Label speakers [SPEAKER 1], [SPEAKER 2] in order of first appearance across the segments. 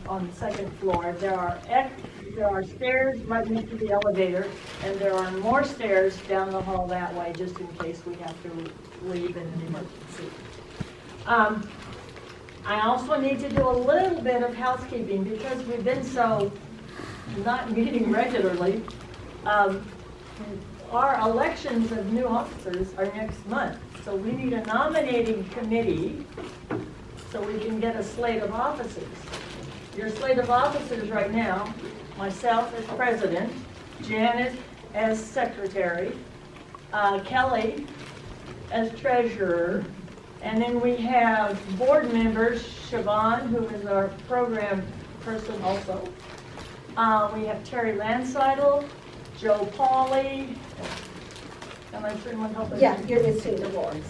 [SPEAKER 1] on the second floor. There are stairs right next to the elevator, and there are more stairs down the hall that way, just in case we have to leave in an emergency. I also need to do a little bit of housekeeping because we've been so not meeting regularly. Our elections of new officers are next month, so we need a nominating committee so we can get a slate of officers. Your slate of officers right now, myself as president, Janet as secretary, Kelly as treasurer, and then we have board members, Siobhan, who is our program person also. We have Terry Landseidel, Joe Pauley. Am I sure one helping?
[SPEAKER 2] Yeah, you're missing Dolores.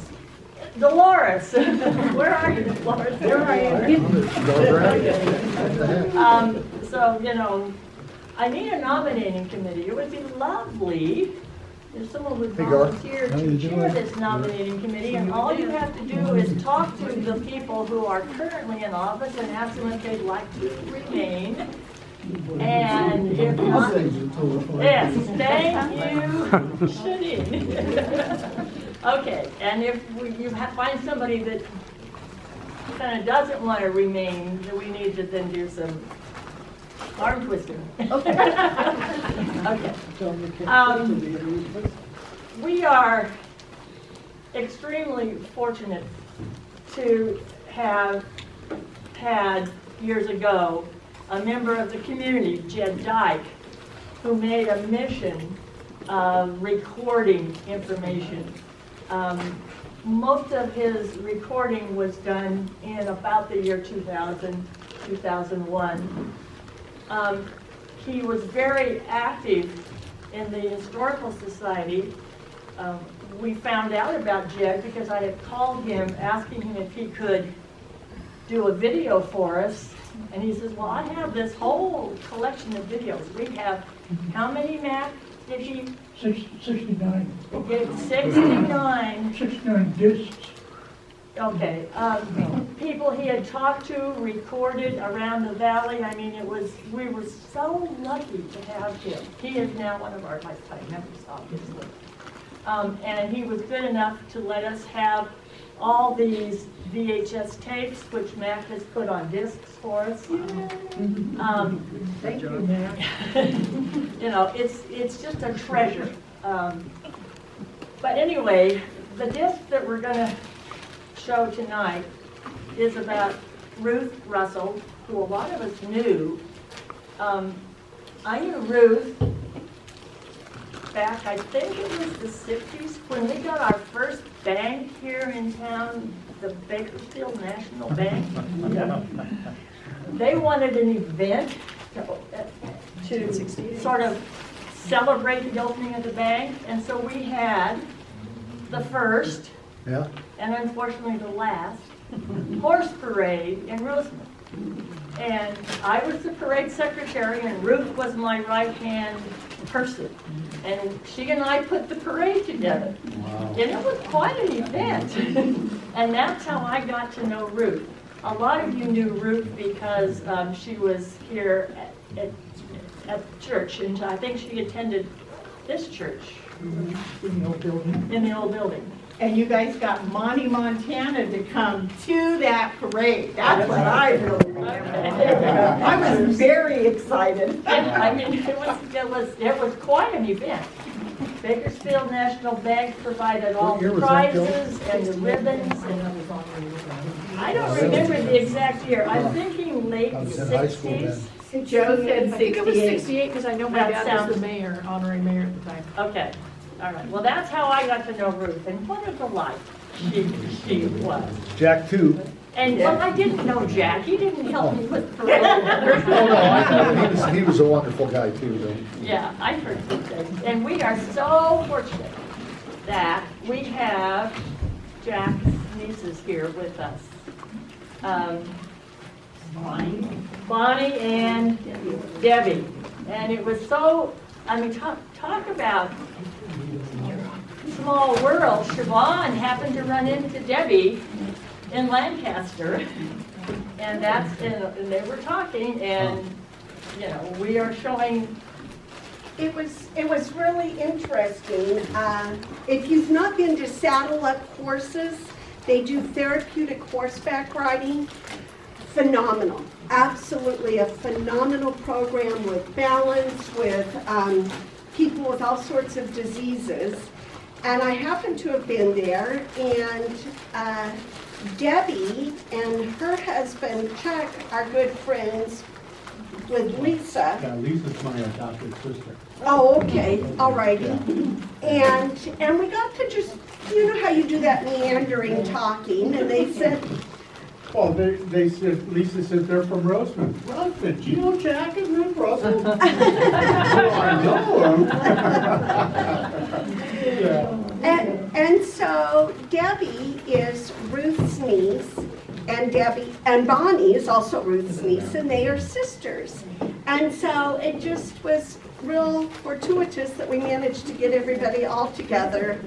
[SPEAKER 1] Dolores, where are you, Dolores? There I am. So, you know, I need a nominating committee. It would be lovely if someone would volunteer to chair this nominating committee, and all you have to do is talk to the people who are currently in office and ask them if they'd like to remain. And if not, yes, thank you, Shitting. Okay, and if you find somebody that kind of doesn't want to remain, then we need to then do some arm twisting. Okay. We are extremely fortunate to have had years ago a member of the community, Jed Dyke, who made a mission of recording information. Most of his recording was done in about the year 2000, 2001. He was very active in the Historical Society. We found out about Jed because I had called him asking him if he could do a video for us. And he says, well, I have this whole collection of videos. We have, how many, Matt, did he?
[SPEAKER 3] 69.
[SPEAKER 1] He gave 69.
[SPEAKER 3] 69 discs.
[SPEAKER 1] Okay. People he had talked to, recorded around the valley. I mean, we were so lucky to have him. He is now one of our lifetime members, obviously. And he was good enough to let us have all these VHS tapes, which Mac has put on discs for us.
[SPEAKER 2] Thank you, Mac.
[SPEAKER 1] You know, it's just a treasure. But anyway, the disc that we're going to show tonight is about Ruth Russell, who a lot of us knew. I knew Ruth back, I think it was the 60s, when we got our first bank here in town, the Bakersfield National Bank. They wanted an event to sort of celebrate the opening of the bank, and so we had the first, and unfortunately the last, horse parade in Roseman. And I was the parade secretary, and Ruth was my right-hand person. And she and I put the parade together. Wow. And it was quite an event. And that's how I got to know Ruth. A lot of you knew Ruth because she was here at church, and I think she attended this church.
[SPEAKER 3] In the old building.
[SPEAKER 1] In the old building.
[SPEAKER 4] And you guys got Monty Montana to come to that parade. That's what I really remember. I was very excited.
[SPEAKER 1] I mean, it was quite an event. Bakersfield National Bank provided all the prizes and the ribbons. And I don't remember the exact year. I'm thinking late 60s.
[SPEAKER 4] Joe said
[SPEAKER 5] I think it was
[SPEAKER 4] 68.
[SPEAKER 5] 68 because I know my
[SPEAKER 1] That
[SPEAKER 5] dad was
[SPEAKER 1] sounds-
[SPEAKER 5] the mayor, honorary mayor at the time.
[SPEAKER 1] Okay, all right. Well, that's how I got to know Ruth, and what a delight she was.
[SPEAKER 6] Jack too.
[SPEAKER 1] And well, I didn't know Jack. He didn't help me with the parade.
[SPEAKER 6] Oh, no, I know. He was a wonderful guy too, though.
[SPEAKER 1] Yeah, I heard some things. And we are so fortunate that we have Jack's nieces here with us. Bonnie and Debbie. And it was so, I mean, talk about small world. Siobhan happened to run into Debbie in Lancaster. and and they were talking, and, you know, we are showing,
[SPEAKER 2] It was really interesting. If you've not been to Saddle Up courses, they do therapeutic horseback riding. Phenomenal, absolutely a phenomenal program with balance, with people with all sorts of diseases. And I happened to have been there, and Debbie and her husband Chuck are good friends with Lisa.
[SPEAKER 7] Yeah, Lisa's my adopted sister.
[SPEAKER 2] Oh, okay, all righty. And we got to just, you know how you do that meandering talking, and they said,
[SPEAKER 7] Well, they said, Lisa said they're from Roseman. Roseman, do you know Jack is from Roseman? Well, I know him. Yeah.
[SPEAKER 2] and so Debbie is Ruth's niece, and Bonnie is also Ruth's niece, and they are sisters. And so it just was real fortuitous that we managed to get everybody all together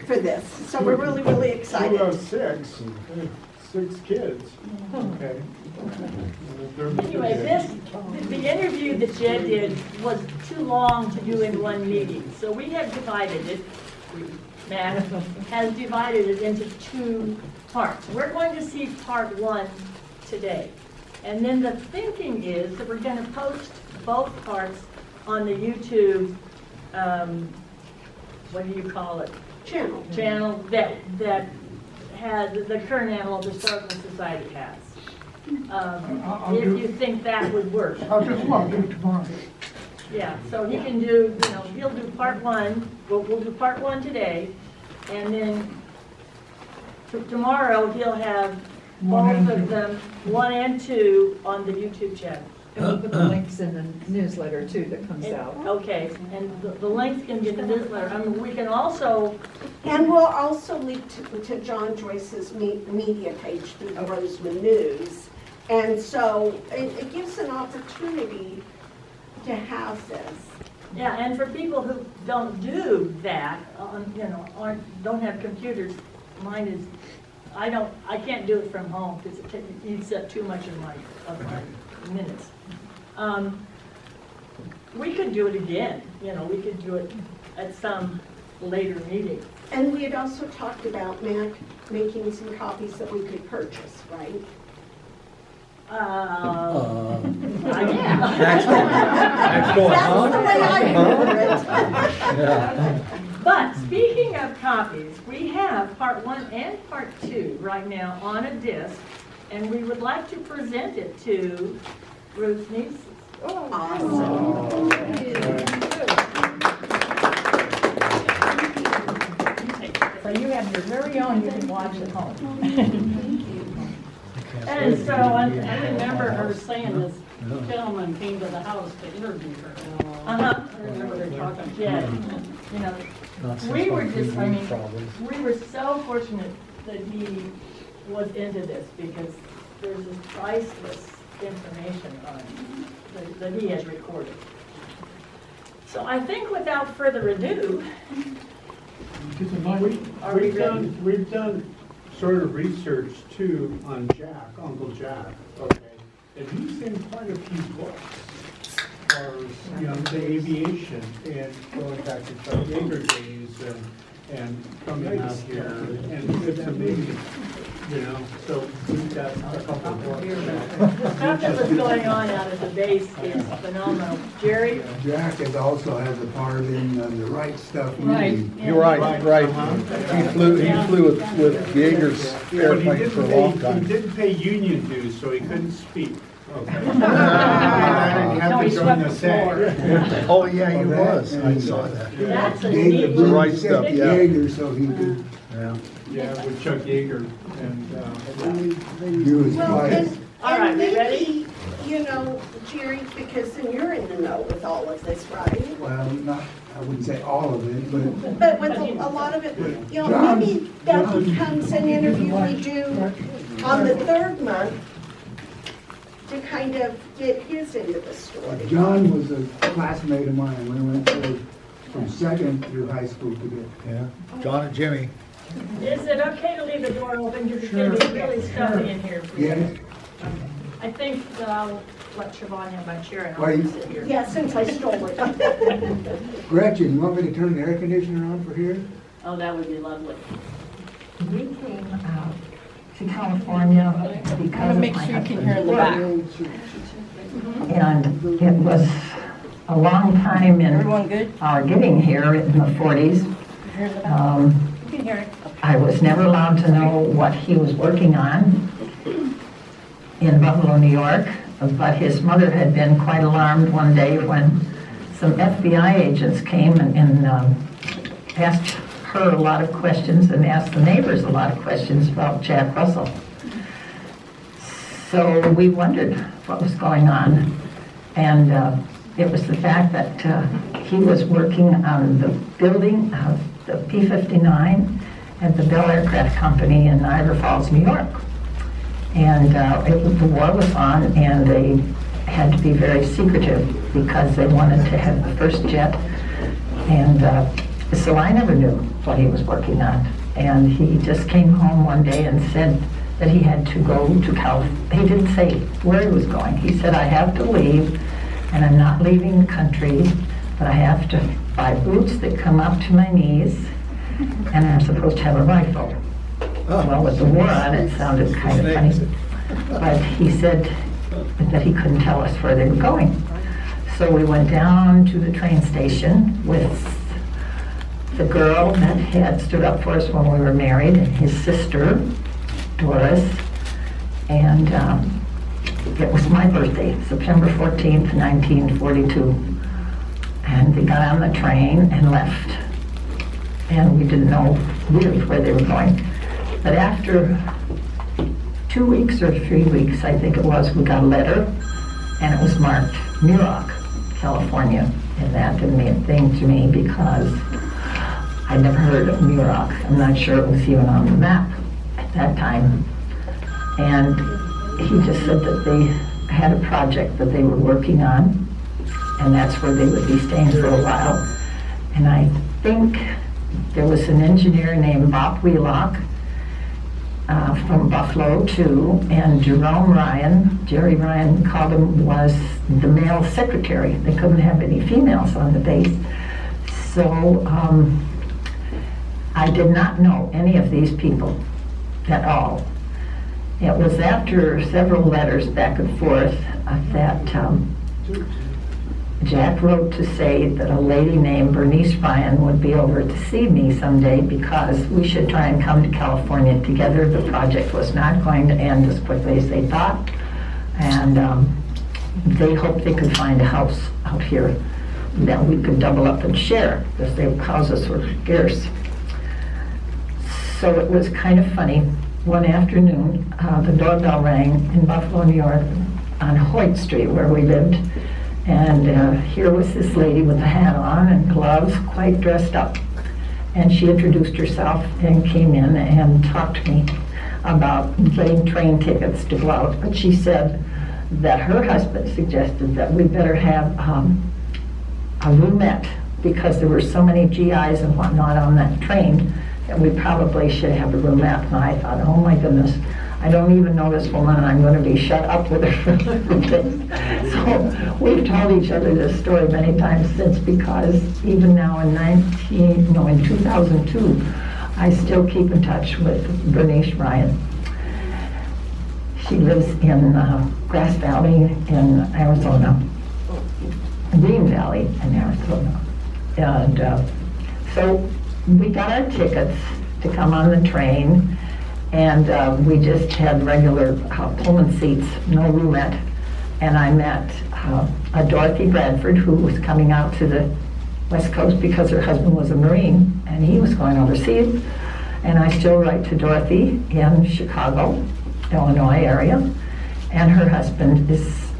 [SPEAKER 2] for this. So we're really, really excited.
[SPEAKER 7] 6 kids. Okay.
[SPEAKER 1] anyway, the interview that Jed did was too long to do in one meeting, so we have divided it. Matt has divided it into 2 parts. We're going to see part 1 today. And then the thinking is that we're going to post both parts on the YouTube, what do you call it?
[SPEAKER 2] Channel.
[SPEAKER 1] Channel that has, the Kern Av Historical Society has. If you think that would work.
[SPEAKER 3] I'll just log in tomorrow.
[SPEAKER 1] Yeah, so he can do, you know, he'll do part 1, we'll do part 1 today, and then tomorrow he'll have both of them, 1 and 2, on the YouTube channel.
[SPEAKER 5] And we'll put the links in the newsletter too that comes out.
[SPEAKER 1] Okay, and the links can get the newsletter. I mean, we can also,
[SPEAKER 2] And we'll also link to John Joyce's media page through the Roseman News. And so it gives an opportunity to have this.
[SPEAKER 1] yeah, and for people who don't do that, you know, don't have computers, mine is, I can't do it from home because it eats up too much of my minutes. We could do it again, you know, we could do it at some later meeting.
[SPEAKER 2] And we had also talked about, Matt, making some copies that we could purchase, right?
[SPEAKER 1] Yeah.
[SPEAKER 2] That's the way I remember it.
[SPEAKER 1] But speaking of copies, we have part 1 and part 2 right now on a disc, and we would like to present it to Ruth's nieces.
[SPEAKER 2] Awesome.
[SPEAKER 5] So you have your very own, you can watch at home.
[SPEAKER 1] And so I remember her saying this gentleman came to the house to interview her. I remember her talking, Jed, you know, we were just, I mean, we were so fortunate that he was into this because there's this priceless information on it that he has recorded. So I think without further ado, are we ready?
[SPEAKER 7] We've done sort of research too on Jack, Uncle Jack, okay? And he's in quite a few books, as far as, you know, the aviation and going back to Chuck Yeager days and coming out here, and it's amazing, you know, so we've got a couple of books.
[SPEAKER 1] The stuff that was going on out at the base is phenomenal. Jerry?
[SPEAKER 8] Jack also has a part in the Right Stuff
[SPEAKER 1] Right.
[SPEAKER 8] movie.
[SPEAKER 6] You're right, right. He flew with Yeager's
[SPEAKER 7] But he
[SPEAKER 6] airplane for a long
[SPEAKER 7] He
[SPEAKER 6] time.
[SPEAKER 7] didn't pay union dues, so he couldn't speak. Okay. And I didn't have to join the SAG.
[SPEAKER 6] Oh, yeah, he was. I saw that.
[SPEAKER 1] That's a
[SPEAKER 8] Gave
[SPEAKER 1] neat
[SPEAKER 8] the
[SPEAKER 1] one.
[SPEAKER 6] Right Stuff,
[SPEAKER 8] to
[SPEAKER 6] yeah.
[SPEAKER 8] Yeager so he could
[SPEAKER 6] Yeah.
[SPEAKER 7] Yeah, with Chuck Yeager and,
[SPEAKER 8] do his
[SPEAKER 2] Well,
[SPEAKER 8] flights.
[SPEAKER 1] All right,
[SPEAKER 2] and
[SPEAKER 1] we ready?
[SPEAKER 2] maybe, you know, Jerry, because then you're in the know with all of this, right?
[SPEAKER 8] Well, not, I wouldn't say all of it, but
[SPEAKER 2] But with a lot of it, you know, maybe that becomes an interview we do on the 3rd month to kind of get his end of the story.
[SPEAKER 8] John was a classmate of mine. We went from 2nd through high school together.
[SPEAKER 6] Yeah. John and Jimmy.
[SPEAKER 1] Is it okay to leave the door open? Because it's going to be really stuffy in here.
[SPEAKER 8] Yeah,
[SPEAKER 1] I think that I'll let Siobhan have my chair and
[SPEAKER 8] Why
[SPEAKER 1] I'll
[SPEAKER 8] you-
[SPEAKER 1] sit here.
[SPEAKER 2] Yeah, since I stole it.
[SPEAKER 8] Gretchen, you want me to turn the air conditioner on for here?
[SPEAKER 1] Oh, that would be lovely.
[SPEAKER 5] We came out to California because of my husband's work. And it was a long time in our getting here in the 40s. I was never allowed to know what he was working on in Buffalo, New York, but his mother had been quite alarmed one day when some FBI agents came and asked her a lot of questions and asked the neighbors a lot of questions about Jack Russell. So we wondered what was going on. And it was the fact that he was working on the building of the P-59 at the Bell Aircraft Company in Niagara Falls, New York. And the war was on, and they had to be very secretive because they wanted to have the first jet. And so I never knew what he was working on. And he just came home one day and said that he had to go to California. He didn't say where he was going. He said, I have to leave, and I'm not leaving the country, but I have to buy boots that come up to my knees, and I'm supposed to have a rifle. Well, with the war on, it sounded kind of funny. But he said that he couldn't tell us where they were going. So we went down to the train station with the girl that had stood up for us when we were married, and his sister, Doris, and it was my birthday, September 14th, 1942. And they got on the train and left. And we didn't know really where they were going. But after 2 weeks or 3 weeks, I think it was, we got a letter, and it was marked New Rock, California. And that didn't mean a thing to me because I'd never heard of New Rock. I'm not sure it was even on the map at that time. And he just said that they had a project that they were working on, and that's where they would be staying for a while. And I think there was an engineer named Bob Wheelock from Buffalo too, and Jerome Ryan, Jerry Ryan called him, was the male secretary. They couldn't have any females on the base. So I did not know any of these people at all. It was after several letters back and forth that Jack wrote to say that a lady named Bernice Ryan would be over to see me someday because we should try and come to California together. The project was not going to end as quickly as they thought, and they hoped they could find a house out here that we could double up and share because their houses were scarce. So it was kind of funny. One afternoon, the doorbell rang in Buffalo, New York, on Hoyt Street where we lived. And here was this lady with a hat on and gloves, quite dressed up. And she introduced herself and came in and talked to me about getting train tickets to go out. But she said that her husband suggested that we better have a roomette because there were so many GIs and whatnot on that train that we probably should have a roomette. And I thought, oh my goodness, I don't even know this woman, and I'm going to be shut up with her for days. So we've told each other this story many times since, because even now in 2002, I still keep in touch with Bernice Ryan. She lives in Grass Valley in Arizona, Green Valley in Arizona. And so we got our tickets to come on the train, and we just had regular Pullman seats, no roomette. And I met a Dorothy Bradford who was coming out to the West Coast because her husband was a Marine and he was going overseas. And I still write to Dorothy in Chicago, Illinois area. And her husband is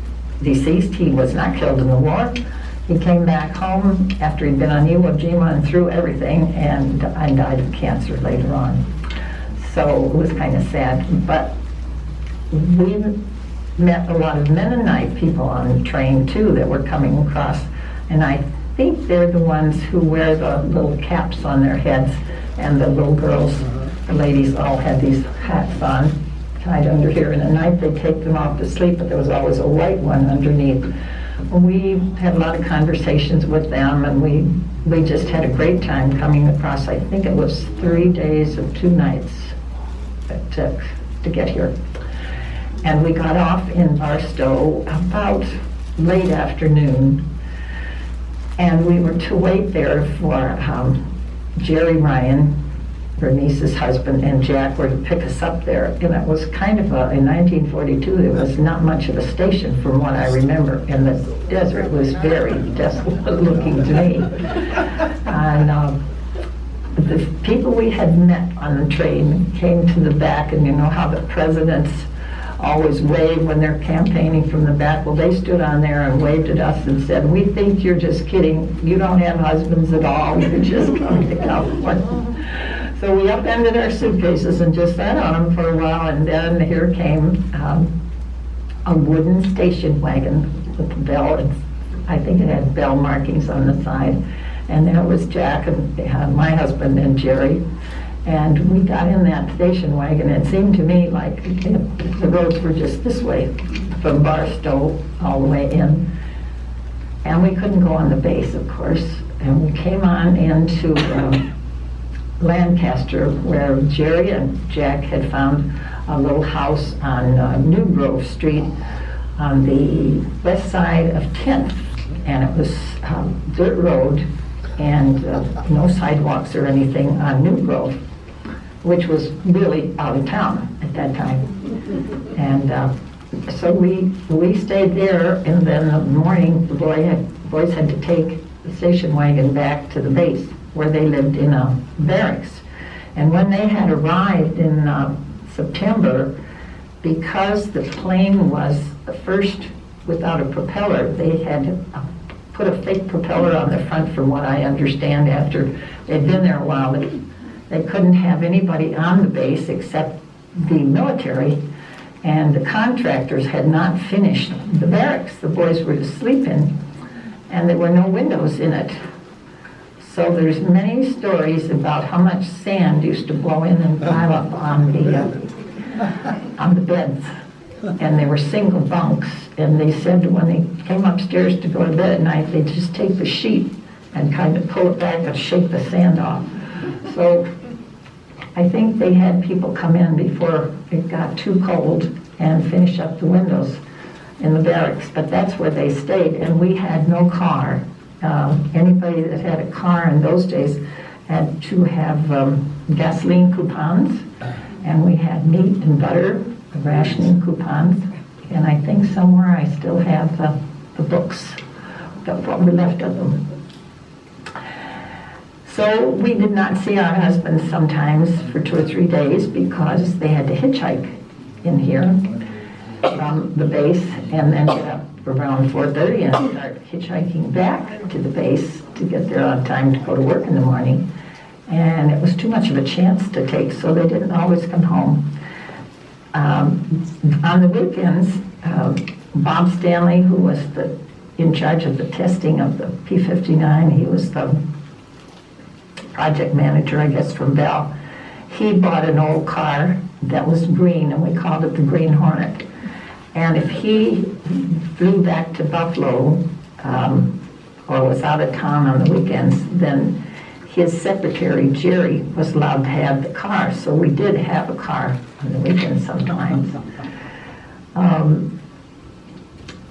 [SPEAKER 5] deceased. He was not killed in the war. He came back home after he'd been on Iwo Jima and through everything, and died of cancer later on. So it was kind of sad. But we met a lot of Mennonite people on the train too that were coming across. And I think they're the ones who wear the little caps on their heads, and the little girls, the ladies all had these hats on. tied under here, and at night they'd take them off to sleep, but there was always a white one underneath. We had a lot of conversations with them, and we just had a great time coming across. I think it was 3 days and 2 nights it took to get here. And we got off in Barstow about late afternoon, and we were to wait there for Jerry Ryan, her niece's husband, and Jack were to pick us up there. And it was kind of in 1942, there was not much of a station from what I remember. And the desert was very desolate looking to me. And the people we had met on the train came to the back, and you know how the presidents always wave when they're campaigning from the back. Well, they stood on there and waved at us and said, "We think you're just kidding. You don't have husbands at all. You're just coming to California." So we upended our suitcases and just sat on them for a while, and then here came a wooden station wagon with a bell, and I think it had bell markings on the side. And there was Jack and my husband and Jerry. And we got in that station wagon. It seemed to me like the roads were just this way from Barstow all the way in. And we couldn't go on the base, of course. And we came on into Lancaster, where Jerry and Jack had found a little house on New Grove Street on the west side of 10th. And it was dirt road and no sidewalks or anything on New Grove, which was really out of town at that time. And so we stayed there, and then in the morning, the boys had to take the station wagon back to the base, where they lived in a barracks. And when they had arrived in September, because the plane was the first without a propeller, they had put a fake propeller on the front, from what I understand, after they'd been there a while. They couldn't have anybody on the base except the military, and the contractors had not finished the barracks the boys were to sleep in, and there were no windows in it. So there's many stories about how much sand used to blow in and pile up on the beds. And they were single bunks, and they said when they came upstairs to go to bed at night, they'd just take the sheet and kind of pull it back and shake the sand off. So I think they had people come in before it got too cold and finish up the windows in the barracks, but that's where they stayed, and we had no car. Anybody that had a car in those days had to have gasoline coupons, and we had meat and butter, rationing coupons, and I think somewhere I still have the books, what we left of them. So we did not see our husbands sometimes for 2 or 3 days because they had to hitchhike in here from the base and then get up around 4:30 and start hitchhiking back to the base to get there on time to go to work in the morning. And it was too much of a chance to take, so they didn't always come home. On the weekends, Bob Stanley, who was in charge of the testing of the P-59, he was the project manager, I guess, from Bell. He bought an old car that was green, and we called it the Green Hornet. And if he flew back to Buffalo or was out of town on the weekends, then his secretary, Jerry, was allowed to have the car. So we did have a car on the weekends sometimes.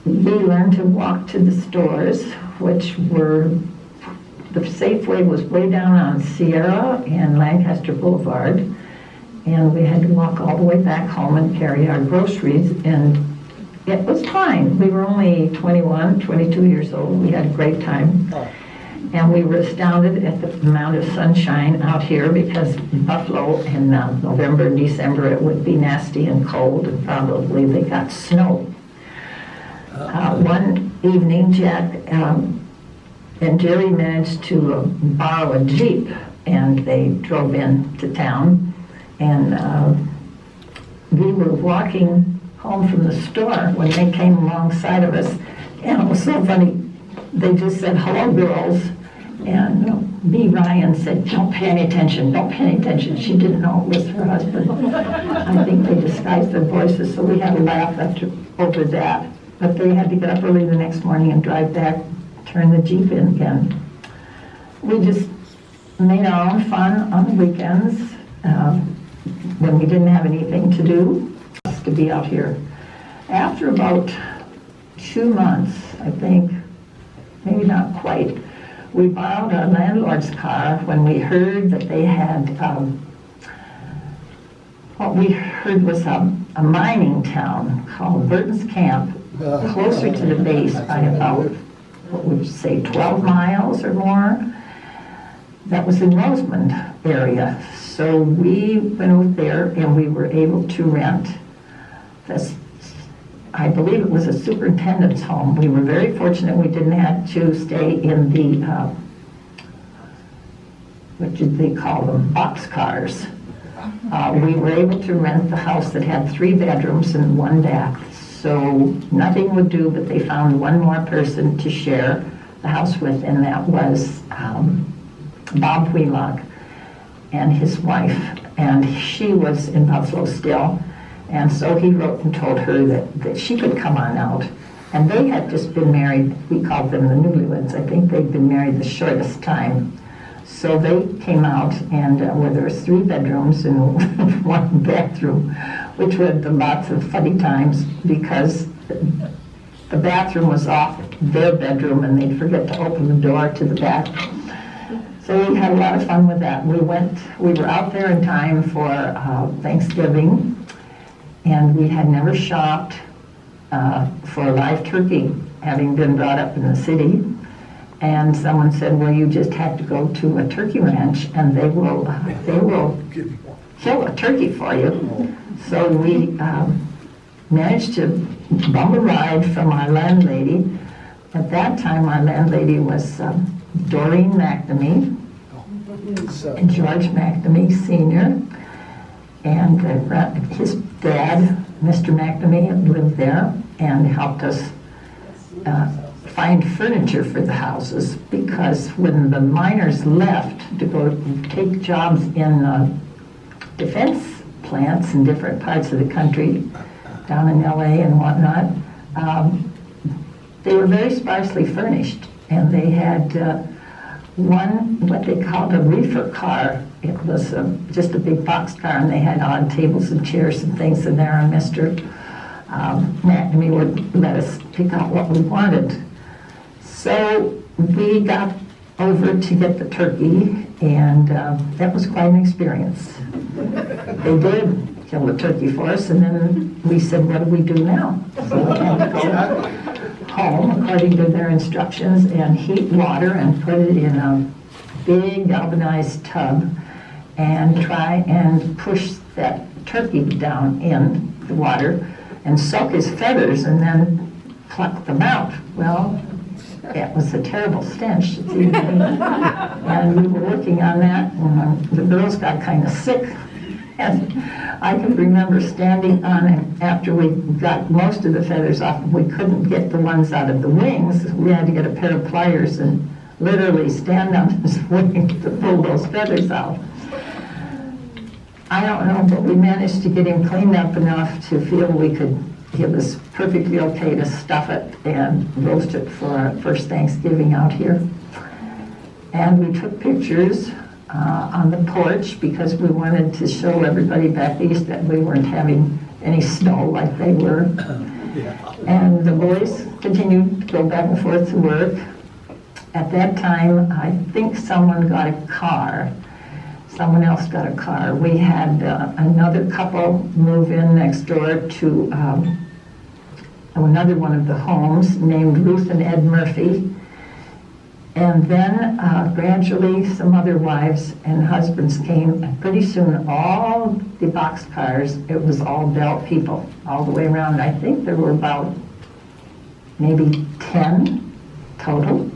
[SPEAKER 5] We learned to walk to the stores, which were, the Safeway was way down on Sierra and Lancaster Boulevard, and we had to walk all the way back home and carry our groceries, and it was fine. We were only 21, 22 years old. We had a great time. And we were astounded at the amount of sunshine out here, because in Buffalo in November and December it would be nasty and cold, and probably they got snow. One evening, Jack and Jerry managed to borrow a Jeep, and they drove into town, and we were walking home from the store when they came alongside of us, and it was so funny. They just said, "Hello, girls," And me, Ryan, said, don't pay any attention, don't pay any attention. She didn't know it was her husband. I think they disguised their voices, so we had a laugh over that. But they had to get up early the next morning and drive back, turn the Jeep in again. We just made our own fun on the weekends when we didn't have anything to do, to be out here. After about 2 months, I think, maybe not quite, we borrowed a landlord's car when we heard that they had, what we heard was a mining town called Burton's Camp, closer to the base by about, what would you say, 12 miles or more. That was in Rosemond area. So we went over there and we were able to rent this, I believe it was a superintendent's home. We were very fortunate we didn't have to stay in the, what did they call them, boxcars. We were able to rent the house that had 3 bedrooms and 1 bath. So nothing would do, but they found one more person to share the house with, and that was Bob Wheelock and his wife. And she was in Buffalo still. And so he wrote and told her that she could come on out. And they had just been married, we called them the newlyweds. I think they'd been married the shortest time. So they came out, and where there was 3 bedrooms and 1 bathroom, which had lots of funny times because the bathroom was off their bedroom and they'd forget to open the door to the back. So we had a lot of fun with that. We were out there in time for Thanksgiving. And we had never shopped for a live turkey, having been brought up in the city. And someone said, well, you just have to go to a turkey ranch and they will kill a turkey for you. So we managed to bum a ride from our landlady. At that time, our landlady was Doreen McNamee and George McNamee Sr. And his dad, Mr. McNamee, lived there and helped us find furniture for the houses, because when the miners left to go take jobs in defense plants in different parts of the country, down in LA and whatnot, they were very sparsely furnished, and they had one, what they called a reefer car. It was just a big box car, and they had odd tables and chairs and things in there, and Mr. McNamee would let us pick out what we wanted. So we got over to get the turkey, and that was quite an experience. They did kill the turkey for us, and then we said, what do we do now? So we had to go home according to their instructions and heat water and put it in a big galvanized tub and try and push that turkey down in the water and soak his feathers and then pluck them out. Well, it was a terrible stench, it seemed to me. And we were working on that, and the girls got kind of sick. And I can remember standing on it after we got most of the feathers off. We couldn't get the ones out of the wings. We had to get a pair of pliers and literally stand on his wing to pull those feathers out. I don't know, but we managed to get him cleaned up enough to feel it was perfectly okay to stuff it and roast it for our first Thanksgiving out here. And we took pictures on the porch because we wanted to show everybody back east that we weren't having any snow like they were. And the boys continued to go back and forth to work. At that time, I think someone got a car. Someone else got a car. We had another couple move in next door to another one of the homes named Ruth and Ed Murphy. And then gradually some other wives and husbands came, and pretty soon all the boxcars, it was all Bell people all the way around. I think there were about maybe 10 total.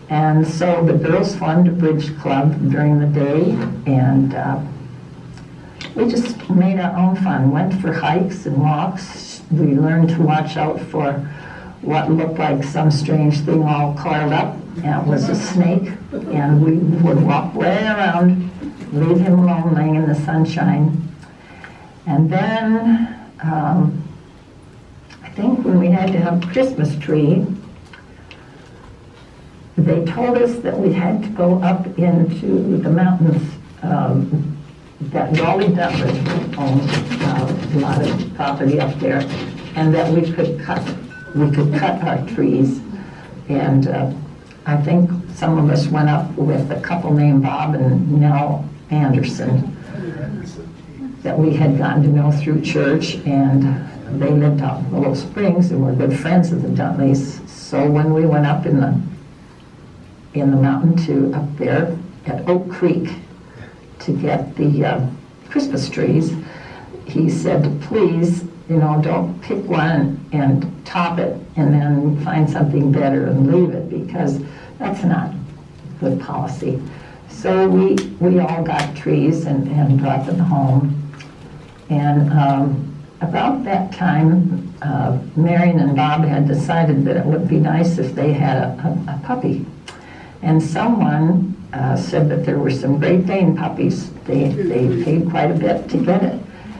[SPEAKER 5] And so the girls formed a bridge club during the day, and we just made our own fun, went for hikes and walks. We learned to watch out for what looked like some strange thing all coiled up, and it was a snake, and we would walk way around, leave him alone laying in the sunshine. And then, I think when we had to have a Christmas tree, they told us that we had to go up into the mountains, that Raleigh Dutler owned a lot of property up there, and that we could cut our trees. And I think some of us went up with a couple named Bob and Nell Anderson that we had gotten to know through church, and they lived out in Willow Springs and were good friends of the Dudleys. So when we went up in the mountain to up there at Oak Creek to get the Christmas trees, he said, please, don't pick one and top it and then find something better and leave it, because that's not good policy. So we all got trees and brought them home. And about that time, Marion and Bob had decided that it would be nice if they had a puppy. And someone said that there were some Great Dane puppies. They paid quite a bit to get it.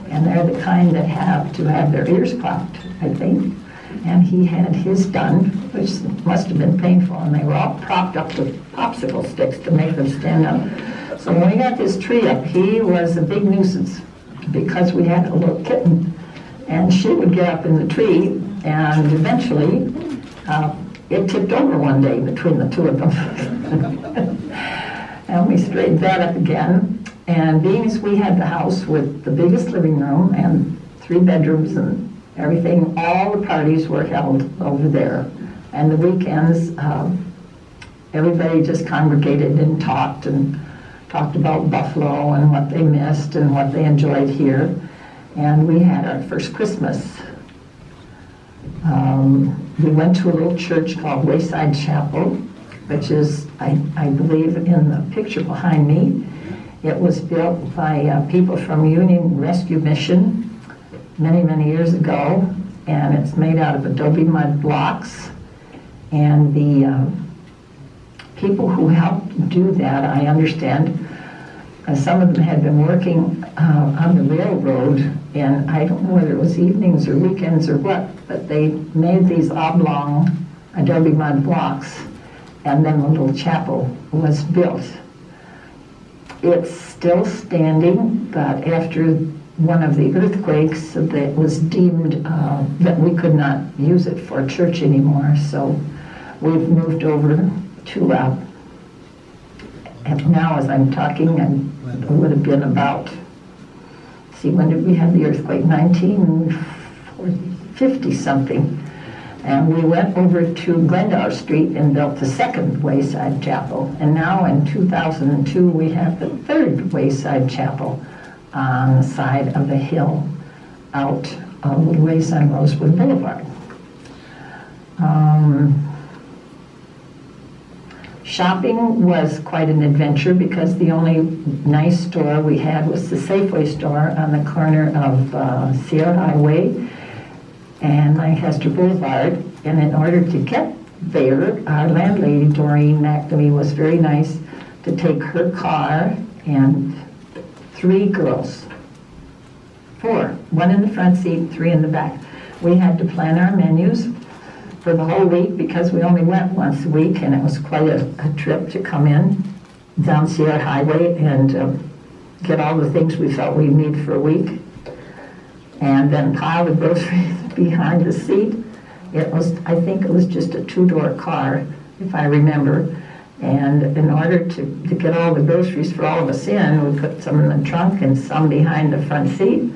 [SPEAKER 5] And they're the kind that have to have their ears cropped, I think. And he had his done, which must have been painful, and they were all propped up with popsicle sticks to make them stand up. So when we got this tree up, he was a big nuisance, because we had a little kitten, and she would get up in the tree, and eventually it tipped over one day between the two of them. And we straightened that up again. And being as we had the house with the biggest living room and 3 bedrooms and everything, all the parties were held over there. And the weekends, everybody just congregated and talked about Buffalo and what they missed and what they enjoyed here. And we had our first Christmas. We went to a little church called Wayside Chapel, which is, I believe, in the picture behind me. It was built by people from Union Rescue Mission many, many years ago, and it's made out of adobe mud blocks. And the people who helped do that, I understand, some of them had been working on the railroad, and I don't know whether it was evenings or weekends or what, but they made these oblong adobe mud blocks, and then the little chapel was built. It's still standing, but after one of the earthquakes, that was deemed that we could not use it for church anymore, so we've moved over to and now as I'm talking, it would have been about, when did we have the earthquake? 1950 something. And we went over to Glendower Street and built the 2nd Wayside Chapel. And now in 2002, we have the 3rd Wayside Chapel on the side of the hill out a little ways on Rosewood Boulevard. Shopping was quite an adventure, because the only nice store we had was the Safeway store on the corner of Sierra Highway and Lancaster Boulevard. And in order to get there, our landlady, Doreen McNamee, was very nice to take her car and 3 girls, 4, 1 in the front seat, 3 in the back. We had to plan our menus for the whole week, because we only went once a week, and it was quite a trip to come in down Sierra Highway and get all the things we felt we'd need for a week, and then pile the groceries behind the seat. I think it was just a 2-door car, if I remember, and in order to get all the groceries for all of us in, we put some in the trunk and some behind the front seat.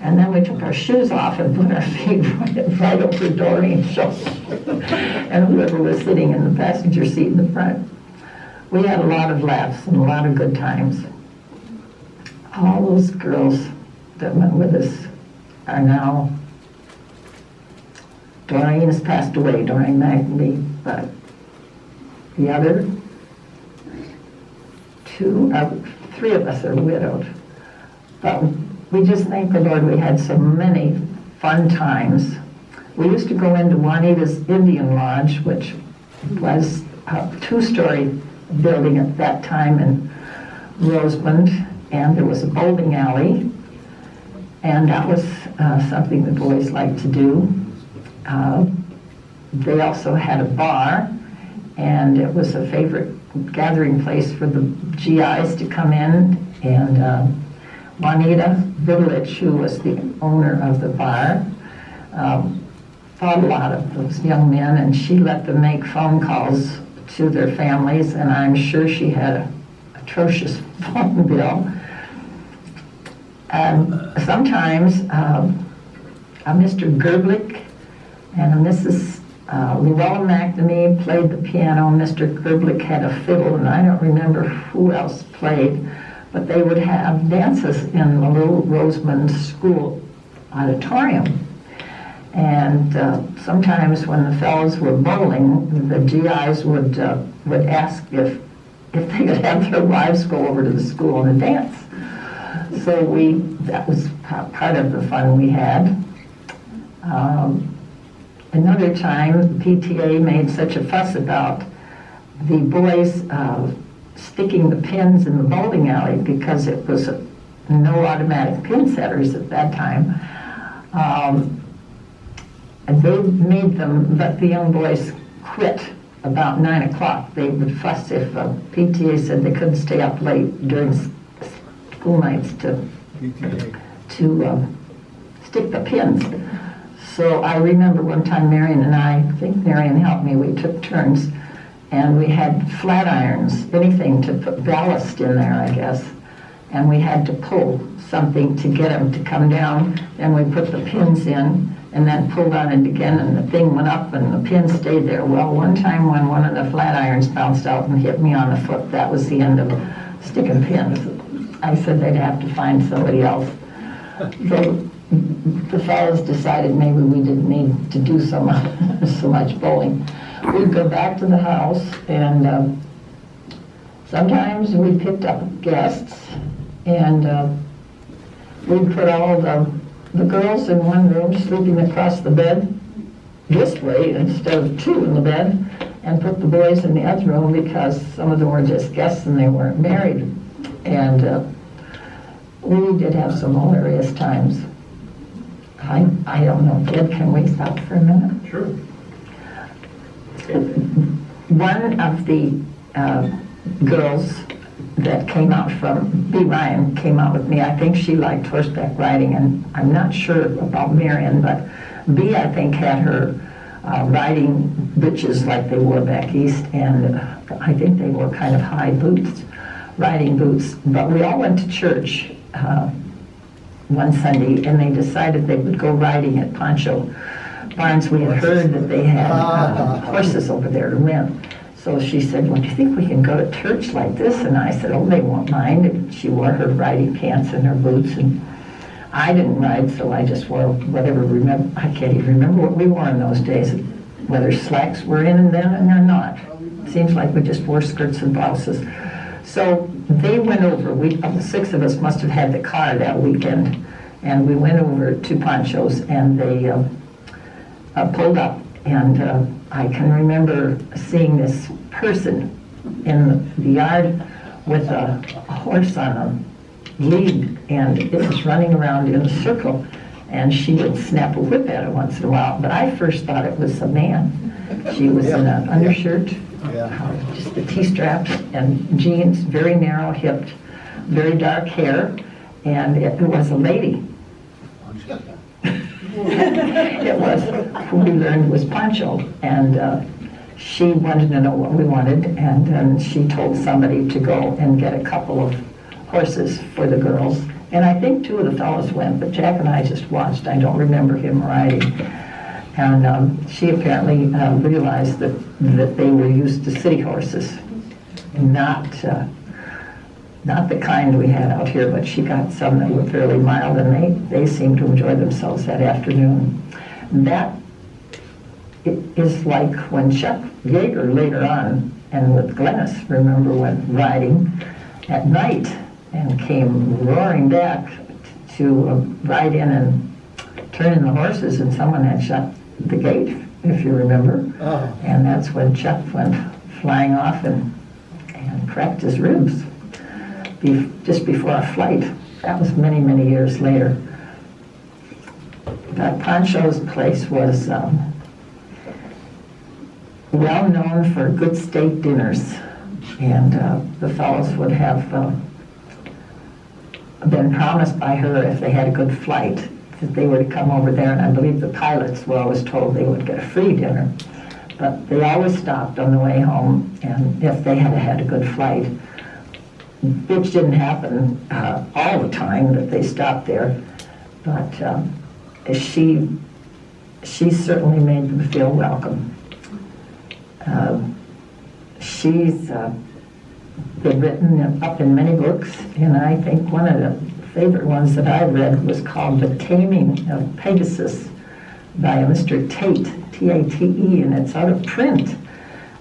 [SPEAKER 5] And then we took our shoes off and put our feet right over Doreen's shoulder, and whoever was sitting in the passenger seat in the front. We had a lot of laughs and a lot of good times. All those girls that went with us are now, Doreen has passed away, Doreen McNamee, but the other 3 of us are widowed. But we just thank the Lord we had so many fun times. We used to go into Juanita's Indian Lodge, which was a two-story building at that time in Roseland, and there was a bowling alley, and that was something the boys liked to do. They also had a bar, and it was a favorite gathering place for the GIs to come in, and Juanita Village, who was the owner of the bar, thought a lot of those young men, and she let them make phone calls to their families, and I'm sure she had an atrocious phone bill. Sometimes a Mr. Gerblick and a Mrs. Llewellyn McNamee played the piano. Mr. Gerblick had a fiddle, and I don't remember who else played, but they would have dances in the little Roseland School auditorium. And sometimes when the fellows were bowling, the GIs would ask if they could have their wives go over to the school and dance. So that was part of the fun we had. Another time, PTA made such a fuss about the boys sticking the pins in the bowling alley because it was no automatic pin setters at that time. And they made them let the young boys quit about 9 o'clock. They would fuss if PTA said they couldn't stay up late during school nights to stick the pins. So I remember one time Marion and I think Marion helped me, we took turns, and we had flat irons, anything to put ballast in there, I guess. And we had to pull something to get them to come down, and we put the pins in, and then pulled on it again, and the thing went up, and the pin stayed there. Well, one time when one of the flat irons bounced out and hit me on the foot, that was the end of sticking pins. I said they'd have to find somebody else. So the fellows decided maybe we didn't need to do so much bowling. We'd go back to the house, and sometimes we picked up guests, and we'd put all the girls in one room sleeping across the bed this way instead of two in the bed, and put the boys in the other room because some of them were just guests and they weren't married. And we did have some hilarious times. I don't know, Ted, can we stop for a minute?
[SPEAKER 7] Sure.
[SPEAKER 5] One of the girls that came out from, B. Ryan came out with me. I think she liked horseback riding, and I'm not sure about Marion, but B, I think, had her riding breeches like they wore back east, and I think they wore kind of high boots, riding boots. But we all went to church one Sunday, and they decided they would go riding at Pancho Barnes. We had heard that they had horses over there to rent. So she said, well, do you think we can go to church like this? And I said, oh, they won't mind. And she wore her riding pants and her boots, and I didn't ride, so I just wore whatever. I can't even remember what we wore in those days, whether slacks were in and then and they're not. Seems like we just wore skirts and blouses. So they went over. The six of us must have had the car that weekend, and we went over to Pancho's, and they pulled up, and I can remember seeing this person in the yard with a horse on a lead, and it was running around in a circle, and she would snap a whip at it once in a while. But I first thought it was a man. She was in an undershirt, just the T-straps and jeans, very narrow-hipped, very dark hair, and it was a lady. It was who we learned was Pancho, and she wanted to know what we wanted, and then she told somebody to go and get a couple of horses for the girls. And I think two of the fellows went, but Jack and I just watched. I don't remember him riding. And she apparently realized that they were used to city horses, not the kind we had out here, but she got some that were fairly mild, and they seemed to enjoy themselves that afternoon. That is like when Chuck Yeager later on, and with Glennis, remember, went riding at night and came roaring back to ride in and turn in the horses, and someone had shut the gate, if you remember.
[SPEAKER 6] Oh.
[SPEAKER 5] And that's when Chuck went flying off and cracked his ribs just before a flight. That was many, many years later. But Pancho's place was well known for good steak dinners. And the fellows would have been promised by her if they had a good flight that they were to come over there, and I believe the pilots were always told they would get a free dinner. But they always stopped on the way home, and if they had a good flight, which didn't happen all the time that they stopped there, but she certainly made them feel welcome. She's been written up in many books, and I think one of the favorite ones that I read was called The Taming of Pegasus by Mr. Tate, T-A-T-E, and it's out of print,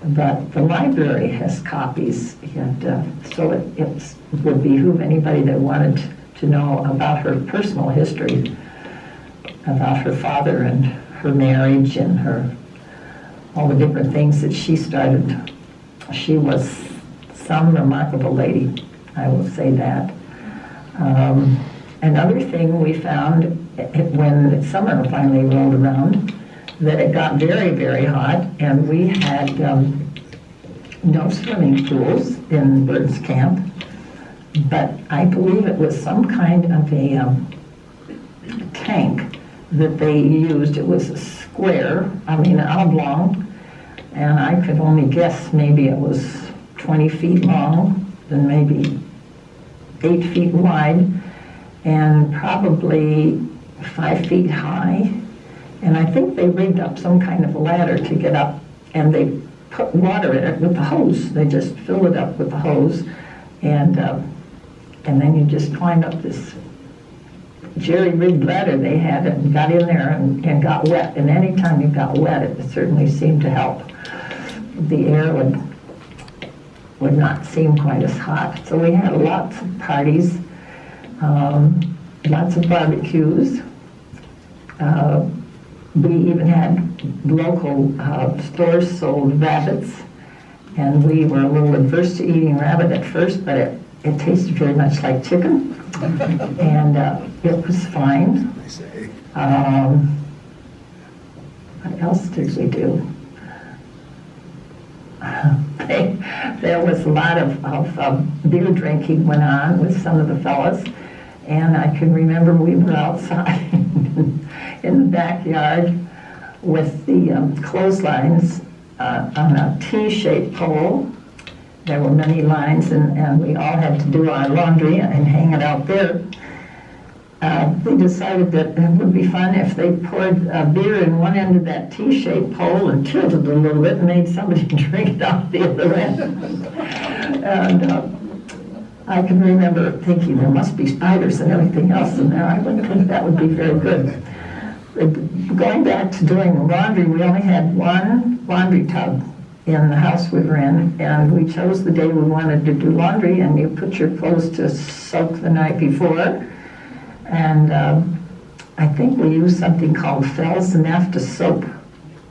[SPEAKER 5] but the library has copies, and so it would behoove anybody that wanted to know about her personal history, about her father and her marriage and all the different things that she started. She was some remarkable lady, I will say that. Another thing we found when summer finally rolled around, that it got very, very hot, and we had no swimming pools in Bird's Camp, but I believe it was some kind of a tank that they used. It was a square, an oblong, and I could only guess maybe it was 20 feet long and maybe 8 feet wide and probably 5 feet high. And I think they rigged up some kind of a ladder to get up, and they put water in it with the hose. They just filled it up with the hose, and then you just climbed up this jerry-rigged ladder they had and got in there and got wet. And any time you got wet, it certainly seemed to help. The air would not seem quite as hot. So we had lots of parties, lots of barbecues. We even had local stores sold rabbits, and we were a little adverse to eating rabbit at first, but it tasted very much like chicken, and it was fine.
[SPEAKER 6] I say.
[SPEAKER 5] What else did we do? There was a lot of beer drinking went on with some of the fellas, and I can remember we were outside in the backyard with the clotheslines on a T-shaped pole. There were many lines, and we all had to do our laundry and hang it out there. They decided that it would be fun if they poured beer in one end of that T-shaped pole and tilted it a little bit and made somebody drink it out the other end. And I can remember thinking there must be spiders and everything else in there. I wouldn't think that would be very good. Going back to doing laundry, we only had one laundry tub in the house we were in, and we chose the day we wanted to do laundry, and you put your clothes to soak the night before. And I think we used something called Fells and After soap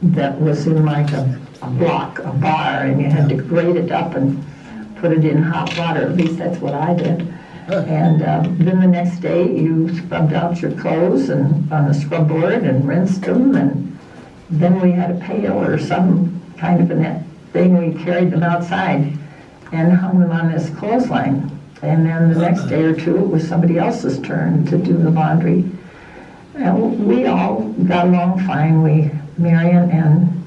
[SPEAKER 5] that was in like a bar, and you had to grate it up and put it in hot water. At least that's what I did. And then the next day you scrubbed out your clothes and on the scrub board and rinsed them, and then we had a pail or some kind of a net thing. We carried them outside and hung them on this clothesline. And then the next day or two, it was somebody else's turn to do the laundry. And we all got along fine. Marion and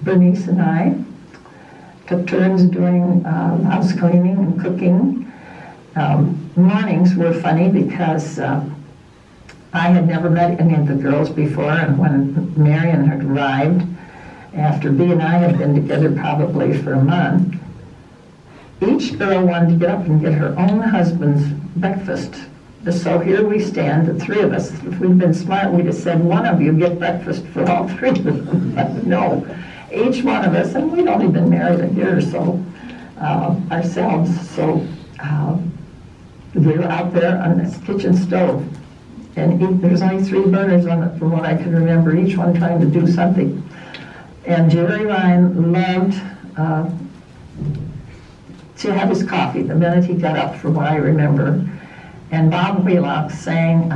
[SPEAKER 5] Bernice and I took turns doing house cleaning and cooking. Mornings were funny because I had never met any of the girls before, and when Marion had arrived, after Bea and I had been together probably for a month, each girl wanted to get up and get her own husband's breakfast. So here we stand, the three of us. If we'd been smart, we'd have said, one of you get breakfast for all three of them. But no, each one of us, and we'd only been married a year or so ourselves, so we were out there on this kitchen stove And there's only 3 burners on it from what I can remember, each one trying to do something. And Jerry Ryan loved to have his coffee the minute he got up, from what I remember. And Bob Wheelock sang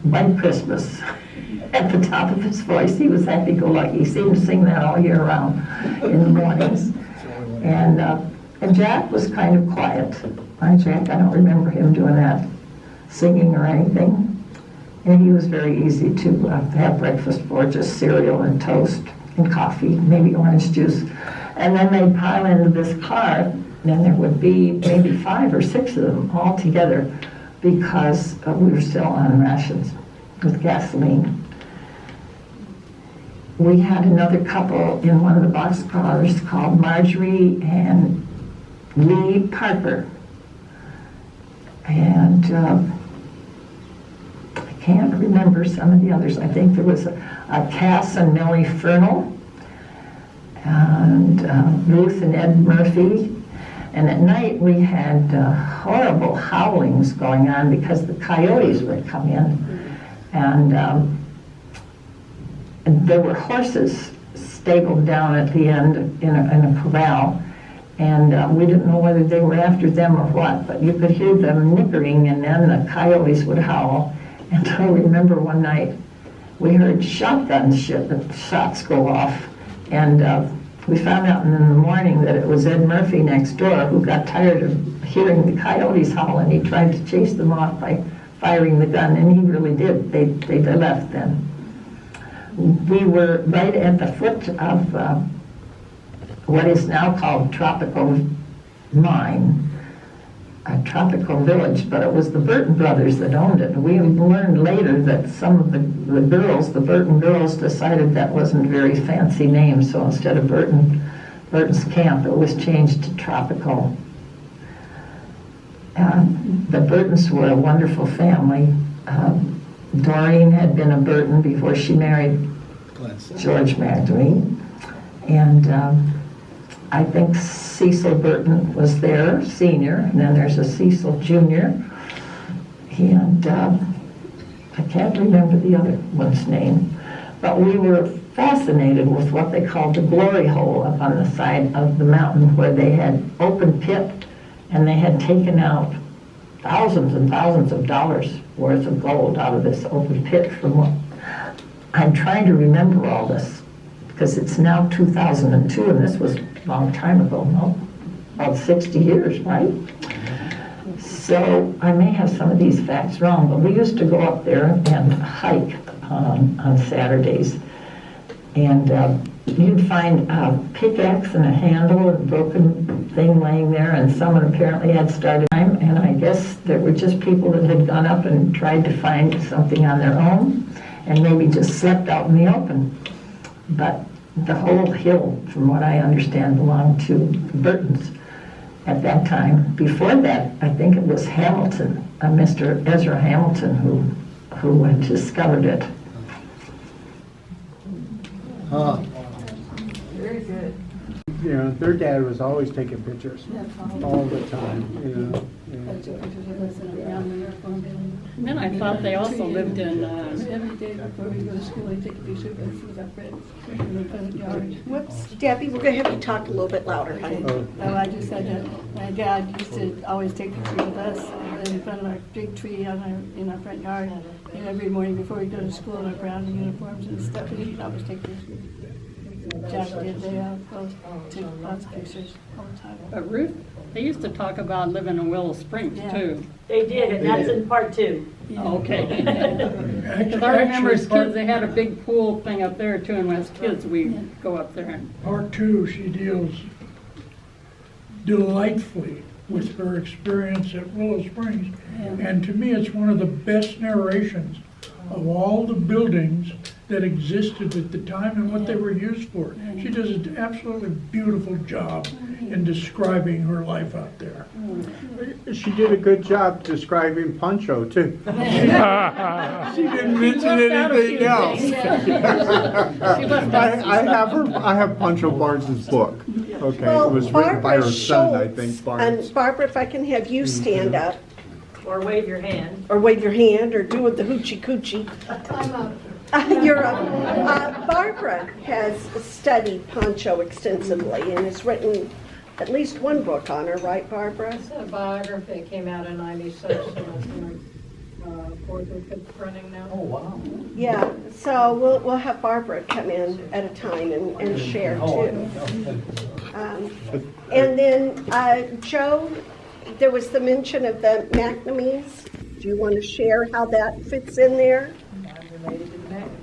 [SPEAKER 5] White Christmas at the top of his voice. He was happy-go-lucky. He seemed to sing that all year round in the mornings. And Jack was kind of quiet. Jack, I don't remember him doing that, singing or anything. And he was very easy to have breakfast for, just cereal and toast and coffee, maybe orange juice. And then they'd pile into this car, and there would be maybe 5 or 6 of them all together, because we were still on rations with gasoline. We had another couple in one of the boxcars called Marjorie and Lee Parker. And I can't remember some of the others. I think there was a Cass and Millie Fernal, and Ruth and Ed Murphy. And at night we had horrible howlings going on because the coyotes would come in. And there were horses stabled down at the end in a corral. And we didn't know whether they were after them or what, but you could hear them nickering, and then the coyotes would howl. And I remember one night we heard shotgun shots go off, and we found out in the morning that it was Ed Murphy next door who got tired of hearing the coyotes howl, and he tried to chase them off by firing the gun, and he really did. They left then. We were right at the foot of what is now called Tropical Mine, a Tropical Village, but it was the Burton brothers that owned it. We learned later that some of the girls, the Burton girls, decided that wasn't a very fancy name, so instead of Burton's Camp, it was changed to Tropical. The Burtons were a wonderful family. Doreen had been a Burton before she married George Magdalene, and I think Cecil Burton was there, senior, and then there's a Cecil junior, and I can't remember the other one's name, but we were fascinated with what they called the glory hole up on the side of the mountain, where they had open pit, and they had taken out thousands and thousands of dollars worth of gold out of this open pit. From what I'm trying to remember all this, because it's now 2002, and this was a long time ago, no? About 60 years, right? So I may have some of these facts wrong, but we used to go up there and hike on Saturdays. And you'd find a pickaxe and a handle and a broken thing laying there, and someone apparently had started time, and I guess there were just people that had gone up and tried to find something on their own, and maybe just slept out in the open. But the whole hill, from what I understand, belonged to the Burtons at that time. Before that, I think it was Hamilton, Mr. Ezra Hamilton, who had discovered it.
[SPEAKER 4] Very good.
[SPEAKER 7] You know, their dad was always taking pictures all the time, you know.
[SPEAKER 9] And then I thought they also lived in,
[SPEAKER 10] Every day before we go to school, I take a picture of us with our friends in the front yard.
[SPEAKER 2] Whoops, Debbie, we're gonna have you talk a little bit louder, honey.
[SPEAKER 10] Oh, I just said that my dad used to always take pictures of us in front of our big tree in our front yard. And every morning before we go to school in our brown uniforms and stuff, and he'd always take pictures. Jack did, they both took lots of pictures all the time.
[SPEAKER 9] but Ruth, they used to talk about living in Willow Springs
[SPEAKER 10] Yeah.
[SPEAKER 9] too.
[SPEAKER 1] They did, and that's in part 2.
[SPEAKER 9] Okay. Because I remember as kids, they had a big pool thing up there too, and as kids, we'd go up there and,
[SPEAKER 3] Part 2, she deals delightfully with her experience at Willow Springs. And to me, it's one of the best narrations of all the buildings that existed at the time and what they were used for. She does an absolutely beautiful job in describing her life out there.
[SPEAKER 7] She did a good job describing Pancho, too. She didn't mention anything else.
[SPEAKER 9] she left out
[SPEAKER 7] I have Pancho Barnes's book, okay? It was written by her son, I think, Barnes.
[SPEAKER 2] And Barbara, if I can have you stand up.
[SPEAKER 1] Or wave your hand.
[SPEAKER 2] or wave your hand, or do with the hoochie coochie. You're Barbara has studied poncho extensively and has written at least one book on her, right, Barbara?
[SPEAKER 11] It's a biography, it came out in '96, and it's in fourth or fifth printing now.
[SPEAKER 6] Oh, wow.
[SPEAKER 2] Yeah, so we'll have Barbara come in at a time and share too. And then, Joe, there was the mention of the McNamees. Do you want to share how that fits in there?
[SPEAKER 11] I'm related to the McNamees.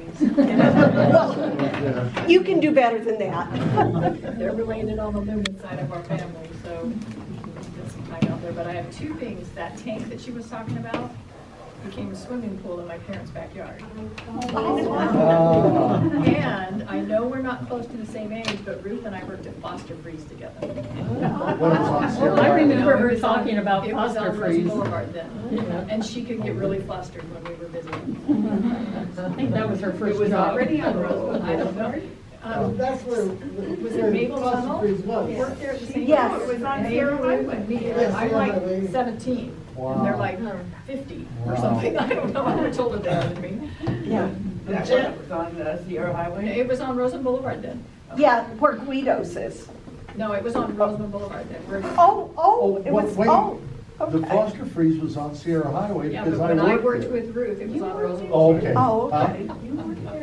[SPEAKER 2] Well, you can do better than that.
[SPEAKER 11] They're related on the Newman side of our family, so that's kind out there. But I have two things. That tank that she was talking about became a swimming pool in my parents' backyard. And I know we're not close to the same age, but Ruth and I worked at Foster Freeze together.
[SPEAKER 9] I remember her talking about
[SPEAKER 11] It was
[SPEAKER 9] Foster
[SPEAKER 11] on Rosa
[SPEAKER 9] Freeze.
[SPEAKER 11] Boulevard then, and she could get really flustered when we were visiting.
[SPEAKER 9] I think that was her
[SPEAKER 11] It
[SPEAKER 9] first
[SPEAKER 11] was
[SPEAKER 9] job.
[SPEAKER 11] already on Rosa, I don't know.
[SPEAKER 12] That's where.
[SPEAKER 11] Was it Maple Tunnel? Worked there at the same
[SPEAKER 2] Yes.
[SPEAKER 11] time? It was on Sierra Highway. I'm like 17, and they're like 50 or something. I don't know, I'm much older than me.
[SPEAKER 2] Yeah.
[SPEAKER 1] Was on the Sierra Highway?
[SPEAKER 11] It was on Roseland Boulevard then.
[SPEAKER 2] Yeah, where Guido's is.
[SPEAKER 11] No, it was on Roseland Boulevard then.
[SPEAKER 2] It was,
[SPEAKER 6] wait. The
[SPEAKER 2] okay.
[SPEAKER 6] Foster Freeze was on Sierra Highway
[SPEAKER 11] Yeah,
[SPEAKER 6] because
[SPEAKER 11] but
[SPEAKER 6] I
[SPEAKER 11] when I
[SPEAKER 6] worked
[SPEAKER 11] worked
[SPEAKER 6] there.
[SPEAKER 11] with Ruth, it was on Roseland.
[SPEAKER 6] Oh, okay.
[SPEAKER 2] Oh, okay.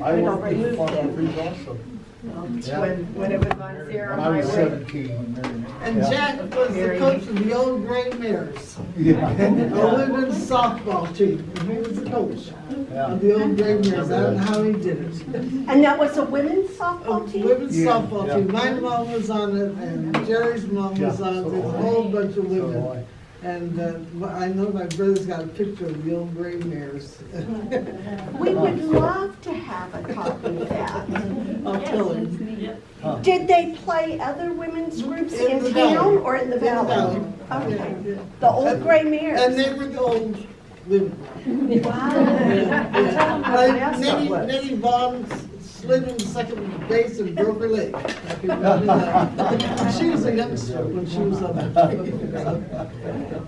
[SPEAKER 6] I worked with the Foster Freeze also. Yeah.
[SPEAKER 11] When it was on Sierra
[SPEAKER 6] When I was
[SPEAKER 11] Highway.
[SPEAKER 6] 17.
[SPEAKER 12] And
[SPEAKER 6] Yeah.
[SPEAKER 12] Jack was the coach of the old Gray Mares,
[SPEAKER 6] Yeah.
[SPEAKER 12] a women's softball team. And he was the coach of the old Gray Mares. I don't know how he did it.
[SPEAKER 2] And that was a women's softball team?
[SPEAKER 12] Women's
[SPEAKER 6] Yeah,
[SPEAKER 12] softball
[SPEAKER 6] yeah.
[SPEAKER 12] team. My mom was on it, and Jerry's mom
[SPEAKER 6] Yeah,
[SPEAKER 12] was on it.
[SPEAKER 6] so
[SPEAKER 12] There's a
[SPEAKER 6] do I.
[SPEAKER 12] whole bunch of
[SPEAKER 6] So do
[SPEAKER 12] women. And I know my brother's got a picture of the old Gray Mares.
[SPEAKER 2] We would love to have a copy of that.
[SPEAKER 12] I'll tell him.
[SPEAKER 2] Did they play other womenens groups
[SPEAKER 12] In
[SPEAKER 2] in
[SPEAKER 12] the
[SPEAKER 2] town
[SPEAKER 12] valley.
[SPEAKER 2] or in the
[SPEAKER 12] In the
[SPEAKER 2] valley?
[SPEAKER 12] valley.
[SPEAKER 2] Okay. The old Gray Mares.
[SPEAKER 12] And they were the old women.
[SPEAKER 2] Wow.
[SPEAKER 12] Nettie Vaughn slid into second base and broke her leg. I can remember that. She was a youngster when she was on that team.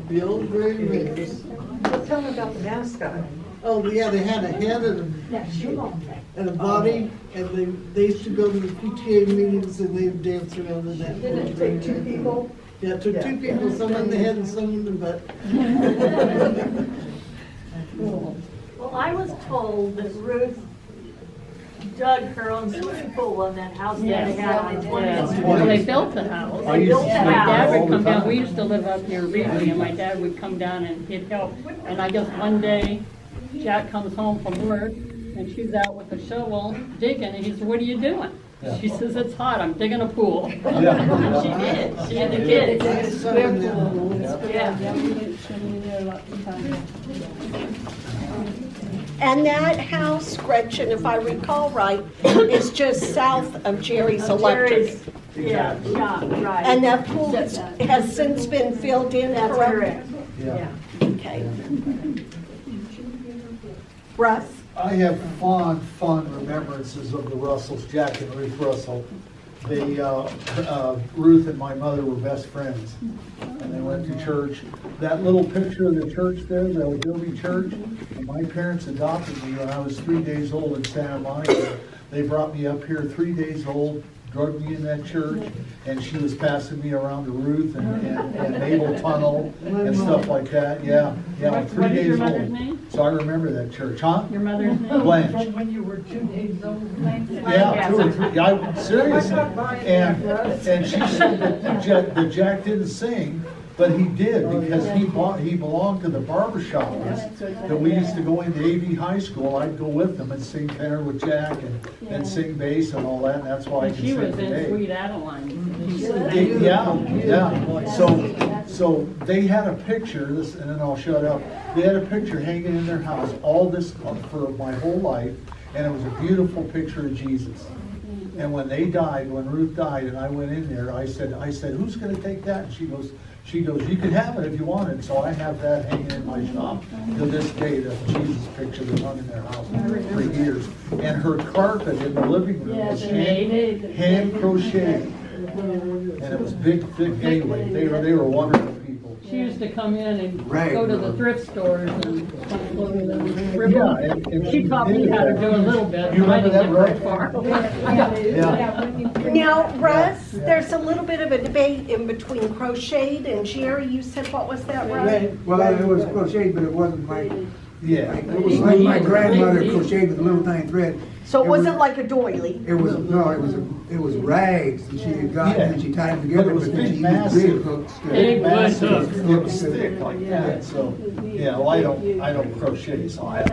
[SPEAKER 12] The old Gray Mares.
[SPEAKER 4] Tell me about the mascot.
[SPEAKER 12] Oh, yeah, they had a head and a body, and they used to go to the PTA meetings and they'd dance around in that.
[SPEAKER 4] Did it take two people?
[SPEAKER 12] Yeah, it took two people, some in the head and some in the butt.
[SPEAKER 1] Well, I was told that Ruth dug her own swimming pool in that house that they had on 20th.
[SPEAKER 9] Well, they built the house.
[SPEAKER 6] I used to
[SPEAKER 1] Yeah.
[SPEAKER 9] My
[SPEAKER 6] sleep
[SPEAKER 9] dad
[SPEAKER 6] there all
[SPEAKER 9] would
[SPEAKER 6] the
[SPEAKER 9] come down, we
[SPEAKER 6] time.
[SPEAKER 9] used to live up here recently, and my dad would come down and he'd help. And I guess one day, Jack comes home from work, and she's out with a shovel digging, and he said, "What are you doing?"
[SPEAKER 6] Yeah.
[SPEAKER 9] She says, "It's hot, I'm digging a pool."
[SPEAKER 6] Yeah.
[SPEAKER 1] She did, she and the kids.
[SPEAKER 12] Swim in there.
[SPEAKER 1] Yeah.
[SPEAKER 10] Yeah, we went swimming there lots of times.
[SPEAKER 2] And that house, Gretchen, if I recall right, is just south of Jerry's Electric.
[SPEAKER 1] Jerry's, yeah, shop, right.
[SPEAKER 2] And that pool has since been filled in,
[SPEAKER 1] That's
[SPEAKER 2] correct?
[SPEAKER 1] correct.
[SPEAKER 6] Yeah.
[SPEAKER 2] Okay. Russ?
[SPEAKER 6] I have fond remembrances of the Russells, Jack and Ruth Russell. They, Ruth and my mother were best friends, and they went to church. That little picture of the church there, that Adobe church, my parents adopted me when I was 3 days old in Santa Monica. They brought me up here 3 days old, drugged me in that church, and she was passing me around to Ruth and Mabel Tunnel and stuff like that. Yeah, I'm 3
[SPEAKER 9] What is your
[SPEAKER 6] days
[SPEAKER 9] mother's
[SPEAKER 6] old.
[SPEAKER 9] name?
[SPEAKER 6] So I remember that church, huh?
[SPEAKER 9] Your mother's name?
[SPEAKER 6] Blanche.
[SPEAKER 12] When you were 2 days old.
[SPEAKER 6] Yeah, 2 or 3, yeah, I'm serious. And she said that Jack didn't sing, but he did, because he belonged to the barber shop. That we used to go into AV high school, I'd go with them and sing tenor with Jack and sing bass and all that, and that's why I
[SPEAKER 9] And
[SPEAKER 6] can
[SPEAKER 9] she
[SPEAKER 6] sing
[SPEAKER 9] was in
[SPEAKER 6] today.
[SPEAKER 9] Sweet Adeline.
[SPEAKER 6] Yeah. So they had a picture, this, and then I'll shut up. They had a picture hanging in their house, all this for my whole life, and it was a beautiful picture of Jesus. And when they died, when Ruth died, and I went in there, I said, "Who's going to take that?" And she goes, "You can have it if you want it." So I have that hanging in my shop to this day, the Jesus picture that hung in their house for years. And her carpet in the living room was hand crocheted. And it was big, thick anyway. They were wonderful people. So
[SPEAKER 9] She used to come in and
[SPEAKER 8] Right.
[SPEAKER 9] go to the thrift stores and find clothes and
[SPEAKER 6] Yeah,
[SPEAKER 9] ripple.
[SPEAKER 6] and
[SPEAKER 9] She taught me how to do a little bit,
[SPEAKER 6] You
[SPEAKER 9] but I
[SPEAKER 6] remember
[SPEAKER 9] didn't
[SPEAKER 6] that,
[SPEAKER 9] get very far.
[SPEAKER 6] Yeah.
[SPEAKER 2] Now, Russ, there's a little bit of a debate in between crocheted and Jerry. You said, what was that, Russ?
[SPEAKER 8] Well, it was crocheted, but it wasn't like,
[SPEAKER 6] Yeah.
[SPEAKER 8] it was like my grandmother crocheted with a little tiny thread.
[SPEAKER 2] So it wasn't like a doily?
[SPEAKER 8] It was, no, it was rags that she had gotten and she tied them
[SPEAKER 6] But
[SPEAKER 8] together,
[SPEAKER 6] it was
[SPEAKER 8] but then
[SPEAKER 6] big,
[SPEAKER 8] she used
[SPEAKER 6] massive.
[SPEAKER 8] big hooks. to-
[SPEAKER 9] Big wood
[SPEAKER 6] Massive,
[SPEAKER 9] hooks.
[SPEAKER 6] it was thick like that, so, yeah, well, I don't crochet, so I,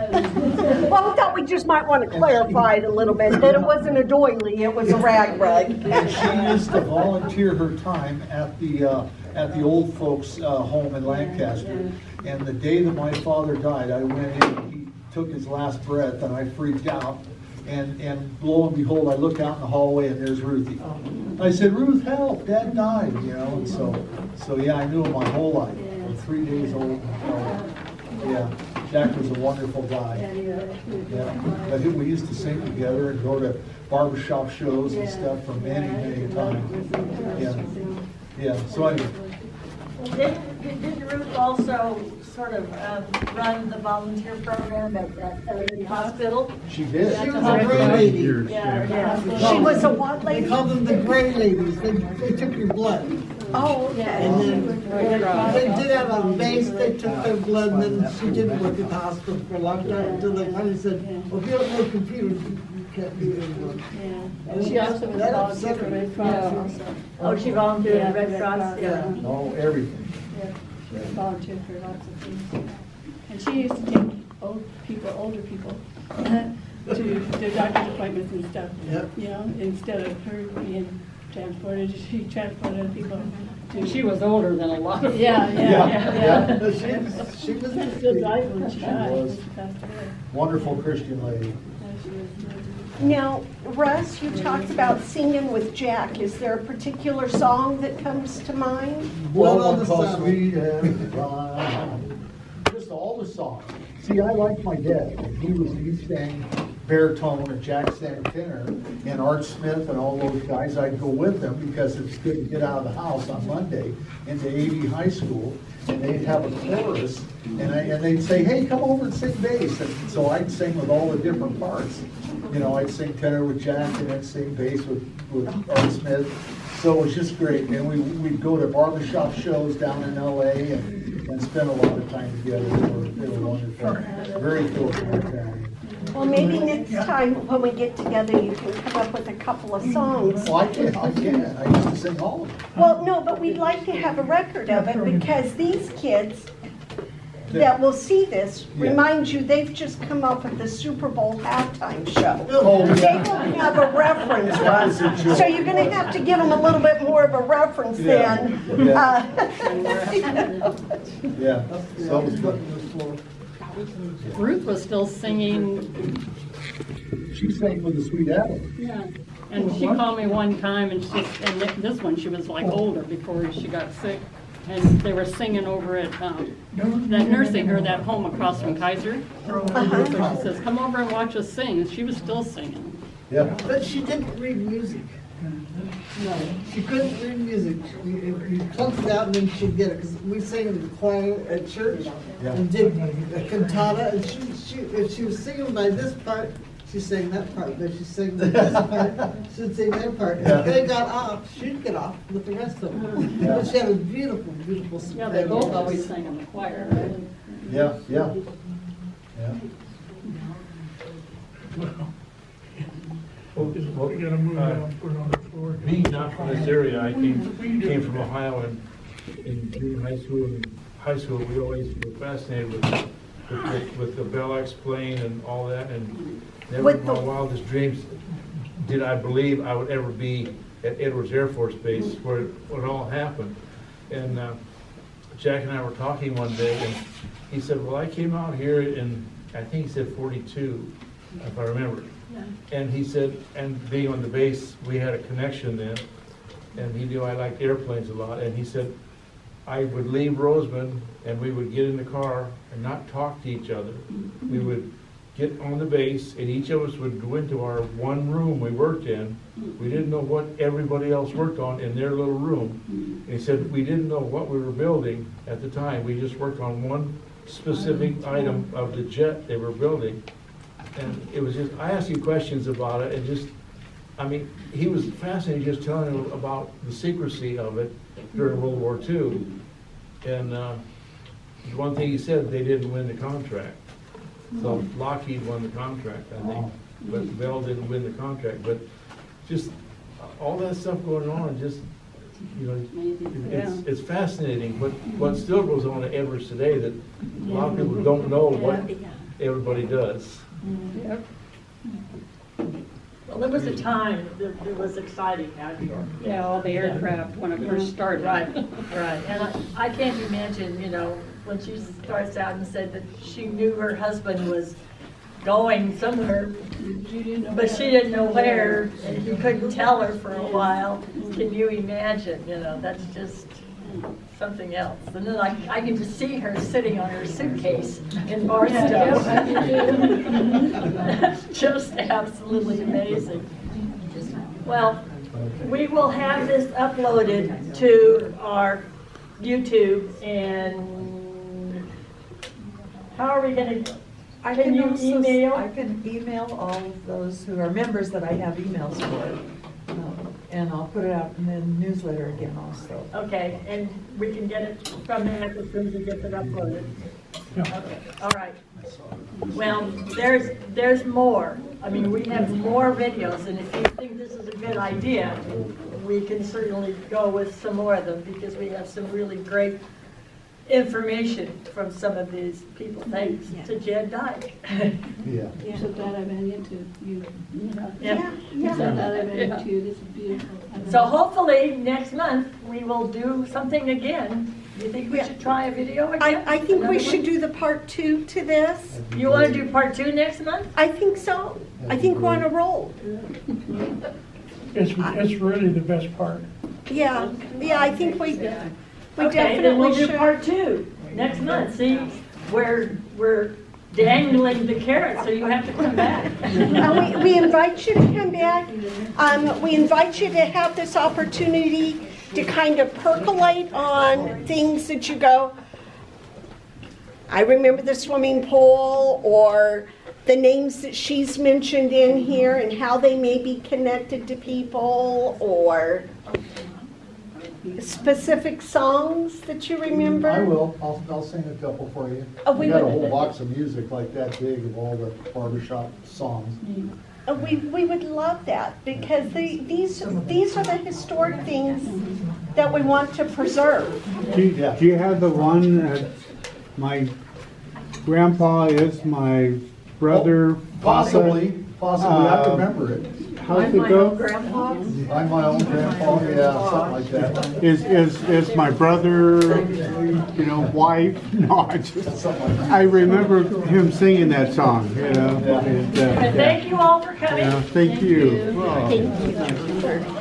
[SPEAKER 2] Well, I thought we just might want to clarify it a little bit, that it wasn't a doily, it was a rag rug.
[SPEAKER 6] and she used to volunteer her time at the old folks' home in Lancaster. And the day that my father died, I went in, he took his last breath, and I freaked out. And lo and behold, I look out in the hallway, and there's Ruthie. I said, Ruth, help, Dad died, you know, and so yeah, I knew him my whole life, from 3 days old. Yeah, Jack was a wonderful guy. Yeah, but we used to sing together and go to barbershop shows and stuff for many, many times. Yeah, so anyway,
[SPEAKER 1] Did Ruth also sort of run the volunteer program at the hospital?
[SPEAKER 6] she did.
[SPEAKER 12] She was a gray lady.
[SPEAKER 1] Yeah.
[SPEAKER 2] She was a what
[SPEAKER 12] They
[SPEAKER 2] lady?
[SPEAKER 12] called them the gray ladies. They took your blood.
[SPEAKER 2] Oh, okay.
[SPEAKER 12] And then they did have a base, they took their blood, and then she didn't work at the hospital for a long time until they finally said, well, if you don't know computers, you can't do any work.
[SPEAKER 10] And she also was
[SPEAKER 12] That
[SPEAKER 10] volunteer
[SPEAKER 12] upset
[SPEAKER 10] for
[SPEAKER 12] me.
[SPEAKER 10] Red Cross also.
[SPEAKER 1] Oh, she volunteered at
[SPEAKER 10] Yeah,
[SPEAKER 1] Red Cross?
[SPEAKER 12] Yeah.
[SPEAKER 6] No, everything.
[SPEAKER 10] She was volunteer for lots of things. And she used to take older people, to their doctor's appointments and stuff.
[SPEAKER 12] Yep.
[SPEAKER 10] You know, instead of her being transported, she transported people to.
[SPEAKER 9] She was older than a lot of.
[SPEAKER 10] Yeah, yeah.
[SPEAKER 12] But she was
[SPEAKER 10] She still drives when she died, when
[SPEAKER 6] was.
[SPEAKER 10] she passed away.
[SPEAKER 6] Wonderful Christian lady.
[SPEAKER 10] Yeah, she was.
[SPEAKER 2] Now, Russ, you talked about singing with Jack. Is there a particular song that comes to mind?
[SPEAKER 12] Blood on the
[SPEAKER 6] Because
[SPEAKER 12] saddle.
[SPEAKER 6] we have run. Just all the songs. See, I liked my dad. He sang baritone and Jack sang tenor, and Art Smith and all those guys, I'd go with them because it's good to get out of the house on Monday into AV High School, and they'd have a chorus, and they'd say, hey, come over and sing bass. And so I'd sing with all the different parts. You know, I'd sing tenor with Jack and then sing bass with Art Smith. So it was just great. And we'd go to barbershop shows down in LA and spend a lot of time together. They were wonderful. Very close to my family.
[SPEAKER 2] Well, maybe next time when we get together, you can come up with a couple of songs.
[SPEAKER 6] Well, I can. I used to sing all of them.
[SPEAKER 2] Well, no, but we'd like to have a record of it because these kids that will see this
[SPEAKER 6] Yeah.
[SPEAKER 2] remind you they've just come up with the Super Bowl halftime show.
[SPEAKER 6] Oh,
[SPEAKER 2] They
[SPEAKER 6] yeah.
[SPEAKER 2] don't have a reference, Russ. So you're gonna have to give them a little bit more of a reference
[SPEAKER 6] Yeah.
[SPEAKER 2] then.
[SPEAKER 6] Yeah. So it was good.
[SPEAKER 9] Ruth was still singing.
[SPEAKER 6] She sang with the Sweet Adam.
[SPEAKER 9] Yeah. And she called me one time, and this one, she was like older before she got sick. And they were singing over at that nursing, or that home across from Kaiser. So she says, come over and watch us sing. And she was still singing.
[SPEAKER 6] Yeah.
[SPEAKER 12] But she didn't read music. No, she couldn't read music. You plucked it out and then she'd get it. Because we sang in the choir at church
[SPEAKER 6] Yeah.
[SPEAKER 12] and did a cantata. And if she was singing by this part, she sang that part. But she sang by this part, she'd sing that part. And
[SPEAKER 6] Yeah.
[SPEAKER 12] if they got off, she'd get off with the rest of them.
[SPEAKER 6] Yeah.
[SPEAKER 12] But she had a beautiful, beautiful song.
[SPEAKER 9] Yeah, they both always sang in the choir, right?
[SPEAKER 6] Yeah. Yeah. Yeah.
[SPEAKER 3] We gotta move on, put it on the floor.
[SPEAKER 13] Being not from this area, I came from Ohio, and in junior high school, we always were fascinated with the Bell X plane and all that, and never
[SPEAKER 2] With
[SPEAKER 13] in my
[SPEAKER 2] the-
[SPEAKER 13] wildest dreams did I believe I would ever be at Edwards Air Force Base where it all happened. And Jack and I were talking one day, and he said, well, I came out here in, I think he said 42, if I remember. And he said, and being on the base, we had a connection then, and he knew I liked airplanes a lot, and he said, I would leave Roseman, and we would get in the car and not talk to each other. We would get on the base, and each of us would go into our one room we worked in. We didn't know what everybody else worked on in their little room. And he said, we didn't know what we were building at the time. We just worked on one specific item of the jet they were building. And it was just, I asked him questions about it, and just, I mean, he was fascinated just telling him about the secrecy of it during World War II. And one thing he said, they didn't win the contract. So Lockheed won the contract, I think, but Bell didn't win the contract. But just all that stuff going on, just, you know, it's fascinating. What still goes on at Edwards today that a lot of people don't know what everybody does.
[SPEAKER 1] Yep. Well, there was a time that it was exciting out here.
[SPEAKER 9] Yeah, all the aircraft when it first started.
[SPEAKER 1] Right, right. And I can't imagine, you know, when she starts out and said that she knew her husband was going somewhere, but she didn't know where, and he couldn't tell her for a while. Can you imagine? You know, that's just something else. And then I can just see her sitting on her suitcase in Barstow. That's just absolutely amazing. Well, we will have this uploaded to our YouTube, and how are we going to, can you email?
[SPEAKER 12] I can email all of those who are members that I have emails for. And I'll put it out in the newsletter again also.
[SPEAKER 1] Okay, and we can get it from there as soon as it gets it uploaded. Okay, all right. Well, there's more. I mean, we have more videos, and if you think this is a good idea, we can certainly go with some more of them, because we have some really great information from some of these people, thanks to Jed Dyke.
[SPEAKER 6] Yeah.
[SPEAKER 10] I'm so glad I ran into you.
[SPEAKER 1] Yeah.
[SPEAKER 10] I'm so glad I ran into you. This is beautiful.
[SPEAKER 1] So hopefully, next month, we will do something again. Do you think we should try a video again?
[SPEAKER 2] I think we should do the part 2 to this.
[SPEAKER 1] You want to do part 2 next month?
[SPEAKER 2] I think so. I think we're on a roll.
[SPEAKER 3] It's really the best part.
[SPEAKER 2] Yeah, I think we
[SPEAKER 1] Okay, then we'll
[SPEAKER 2] definitely
[SPEAKER 1] do
[SPEAKER 2] should.
[SPEAKER 1] part 2 next month. See, we're dangling the carrot, so you have to come back.
[SPEAKER 2] We invite you to come back. We invite you to have this opportunity to kind of percolate on things that you go, I remember the swimming pool, or the names that she's mentioned in here and how they may be connected to people, or specific songs that you remember.
[SPEAKER 6] I will. I'll sing a couple for you.
[SPEAKER 2] We
[SPEAKER 6] We got a
[SPEAKER 2] would-
[SPEAKER 6] whole box of music like that big of all the barbershop songs.
[SPEAKER 2] We would love that, because these are the historic things that we want to preserve.
[SPEAKER 7] Do you have the one that my grandpa is my brother?
[SPEAKER 6] Possibly, I can remember it.
[SPEAKER 7] How's it go?
[SPEAKER 12] Grandpa?
[SPEAKER 6] I'm my own grandpa, yeah, something like that.
[SPEAKER 7] Is my brother, you know, wife? No, I remember him singing that song, you know.
[SPEAKER 1] Thank you all for coming.
[SPEAKER 7] Thank you.
[SPEAKER 2] Thank you.